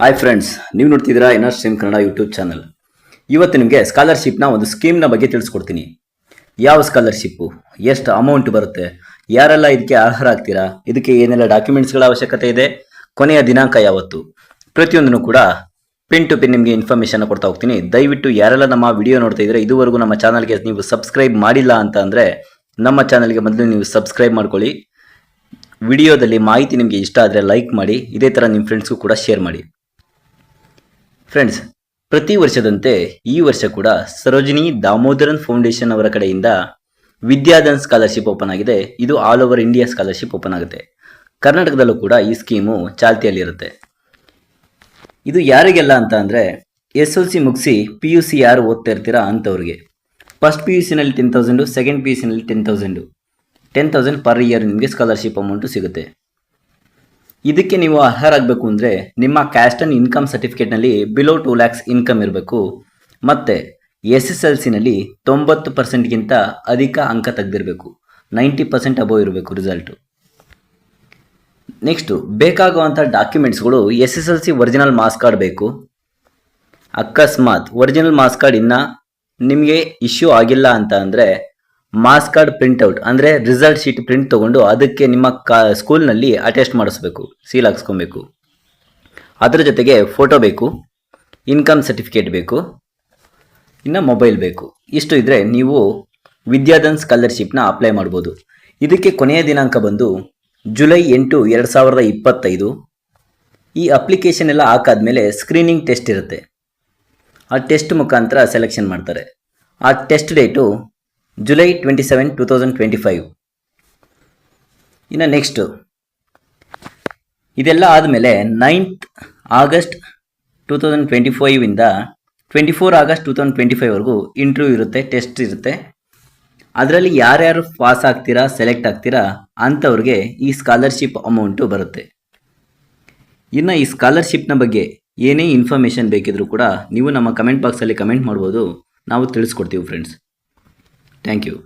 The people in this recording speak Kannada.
ಹಾಯ್ ಫ್ರೆಂಡ್ಸ್, ನೀವು ನೋಡ್ತಿದ್ದೀರಾ inner stream Kannada YouTube channel. ಇವತ್ತು ನಿಮಗೆ ಸ್ಕಾಲರ್ಶಿಪ್ನ ಒಂದು ಸ್ಕೀಮ್ನ ಬಗ್ಗೆ ತಿಳಿಸ್ಕೊಡ್ತೀನಿ. ಯಾವ ಸ್ಕಾಲರ್ಶಿಪ್ಪು, ಎಷ್ಟು ಅಮೌಂಟ್ ಬರುತ್ತೆ, ಯಾರೆಲ್ಲ ಇದಕ್ಕೆ ಅರ್ಹರಾಗ್ತೀರಾ, ಇದಕ್ಕೆ ಏನೆಲ್ಲ ಡಾಕ್ಯುಮೆಂಟ್ಸ್ಗಳ ಅವಶ್ಯಕತೆ ಇದೆ, ಕೊನೆಯ ದಿನಾಂಕ ಯಾವತ್ತು, ಪ್ರತಿಯೊಂದನ್ನು ಕೂಡ ಪಿನ್ ಟು ಪಿನ್ ನಿಮಗೆ ಇನ್ಫಾರ್ಮೇಷನ್ ಕೊಡ್ತಾ ಹೋಗ್ತೀನಿ. ದಯವಿಟ್ಟು ಯಾರೆಲ್ಲ ನಮ್ಮ ವಿಡಿಯೋ ನೋಡ್ತಾ ಇದ್ರೆ ಇದುವರೆಗೂ ನಮ್ಮ ಚಾನಲ್ಗೆ ನೀವು ಸಬ್ಸ್ಕ್ರೈಬ್ ಮಾಡಿಲ್ಲ ಅಂತ ಅಂದರೆ ನಮ್ಮ ಚಾನಲ್ಗೆ ಮೊದಲು ನೀವು ಸಬ್ಸ್ಕ್ರೈಬ್ ಮಾಡ್ಕೊಳ್ಳಿ. ವಿಡಿಯೋದಲ್ಲಿ ಮಾಹಿತಿ ನಿಮಗೆ ಇಷ್ಟ ಆದರೆ ಲೈಕ್ ಮಾಡಿ, ಇದೇ ಥರ ನಿಮ್ಮ ಫ್ರೆಂಡ್ಸ್ಗೂ ಕೂಡ ಶೇರ್ ಮಾಡಿ. ಫ್ರೆಂಡ್ಸ್, ಪ್ರತಿ ವರ್ಷದಂತೆ ಈ ವರ್ಷ ಕೂಡ ಸರೋಜಿನಿ ದಾಮೋದರನ್ ಫೌಂಡೇಶನ್ ಅವರ ಕಡೆಯಿಂದ ವಿದ್ಯಾಧನ್ ಸ್ಕಾಲರ್ಶಿಪ್ ಓಪನ್ ಆಗಿದೆ. ಇದು all over India scholarship open ಆಗುತ್ತೆ. ಕರ್ನಾಟಕದಲ್ಲೂ ಕೂಡ ಈ ಸ್ಕೀಮು ಚಾಲ್ತಿಯಲ್ಲಿರುತ್ತೆ. ಇದು ಯಾರಿಗೆಲ್ಲ ಅಂತ ಅಂದರೆ SLC ಮುಗಿಸಿ PUC ಯಾರು ಓದ್ತಾ ಇರ್ತೀರಾ ಅಂಥವ್ರಿಗೆ. ಫಸ್ಟ್ PUCನಲ್ಲಿ 10,000, ಸೆಕೆಂಡ್ PUCನಲ್ಲಿ 10,000 ಪರ್ ಇಯರ್ ನಿಮಗೆ ಸ್ಕಾಲರ್ಶಿಪ್ ಅಮೌಂಟು ಸಿಗುತ್ತೆ. ಇದಕ್ಕೆ ನೀವು ಅರ್ಹರಾಗಬೇಕು ಅಂದರೆ ನಿಮ್ಮ ಕ್ಯಾಸ್ಟ್ ಆ್ಯಂಡ್ ಇನ್ಕಮ್ ಸರ್ಟಿಫಿಕೇಟ್ನಲ್ಲಿ ಬಿಲೋ 2 lakhs ಇನ್ಕಮ್ ಇರಬೇಕು, ಮತ್ತು SSLCನಲ್ಲಿ 90%ಗಿಂತ ಅಧಿಕ ಅಂಕ ತೆಗೆದಿರಬೇಕು, 90% ಅಬೋವ್ ಇರಬೇಕು ರಿಸಲ್ಟು. ನೆಕ್ಸ್ಟು ಬೇಕಾಗುವಂಥ ಡಾಕ್ಯುಮೆಂಟ್ಸ್ಗಳು SSLC ಒರಿಜಿನಲ್ ಮಾರ್ಕ್ಸ್ ಕಾರ್ಡ್ ಬೇಕು. ಅಕಸ್ಮಾತ್ ಒರಿಜಿನಲ್ ಮಾರ್ಕ್ಸ್ ಕಾರ್ಡ್ ಇನ್ನು ನಿಮಗೆ ಇಶ್ಯೂ ಆಗಿಲ್ಲ ಅಂತ ಅಂದರೆ ಮಾರ್ಕ್ಸ್ ಕಾರ್ಡ್ ಪ್ರಿಂಟ್ಔಟ್ ಅಂದರೆ ರಿಸಲ್ಟ್ ಶೀಟ್ ಪ್ರಿಂಟ್ ತೊಗೊಂಡು ಅದಕ್ಕೆ ನಿಮ್ಮ ಸ್ಕೂಲ್ನಲ್ಲಿ ಅಟೆಸ್ಟ್ ಮಾಡಿಸ್ಬೇಕು, ಸೀಲ್ ಹಾಕ್ಸ್ಕೊಬೇಕು. ಅದರ ಜೊತೆಗೆ ಫೋಟೋ ಬೇಕು, ಇನ್ಕಮ್ ಸರ್ಟಿಫಿಕೇಟ್ ಬೇಕು, ಇನ್ನು ಮೊಬೈಲ್ ಬೇಕು. ಇಷ್ಟು ಇದ್ದರೆ ನೀವು ವಿದ್ಯಾಧನ್ ಸ್ಕಾಲರ್ಶಿಪ್ನ ಅಪ್ಲೈ ಮಾಡ್ಬೋದು. ಇದಕ್ಕೆ ಕೊನೆಯ ದಿನಾಂಕ ಬಂದು ಜುಲೈ 8, 2025. ಈ ಅಪ್ಲಿಕೇಶನ್ ಎಲ್ಲ ಹಾಕಾದ್ಮೇಲೆ ಸ್ಕ್ರೀನಿಂಗ್ ಟೆಸ್ಟ್ ಇರುತ್ತೆ. ಆ ಟೆಸ್ಟ್ ಮುಖಾಂತರ ಸೆಲೆಕ್ಷನ್ ಮಾಡ್ತಾರೆ. ಆ ಟೆಸ್ಟ್ ಡೇಟು ಜುಲೈ 27, 2025. ಇನ್ನು ನೆಕ್ಸ್ಟು ಇದೆಲ್ಲ ಆದಮೇಲೆ 9th August 2025 ಇಂದ 24 August 2025ವರೆಗೂ ಇಂಟರ್ವ್ಯೂ ಇರುತ್ತೆ, ಟೆಸ್ಟ್ ಇರುತ್ತೆ. ಅದರಲ್ಲಿ ಯಾರ್ಯಾರು ಪಾಸ್ ಆಗ್ತೀರಾ, ಸೆಲೆಕ್ಟ್ ಆಗ್ತೀರಾ ಅಂಥವ್ರಿಗೆ ಈ ಸ್ಕಾಲರ್ಶಿಪ್ ಅಮೌಂಟು ಬರುತ್ತೆ. ಇನ್ನು ಈ ಸ್ಕಾಲರ್ಶಿಪ್ನ ಬಗ್ಗೆ ಏನೇ ಇನ್ಫಾರ್ಮೇಷನ್ ಬೇಕಿದ್ರೂ ಕೂಡ ನೀವು ನಮ್ಮ ಕಮೆಂಟ್ ಬಾಕ್ಸಲ್ಲಿ ಕಮೆಂಟ್ ಮಾಡ್ಬೋದು, ನಾವು ತಿಳಿಸ್ಕೊಡ್ತೀವಿ ಫ್ರೆಂಡ್ಸ್. Thank you.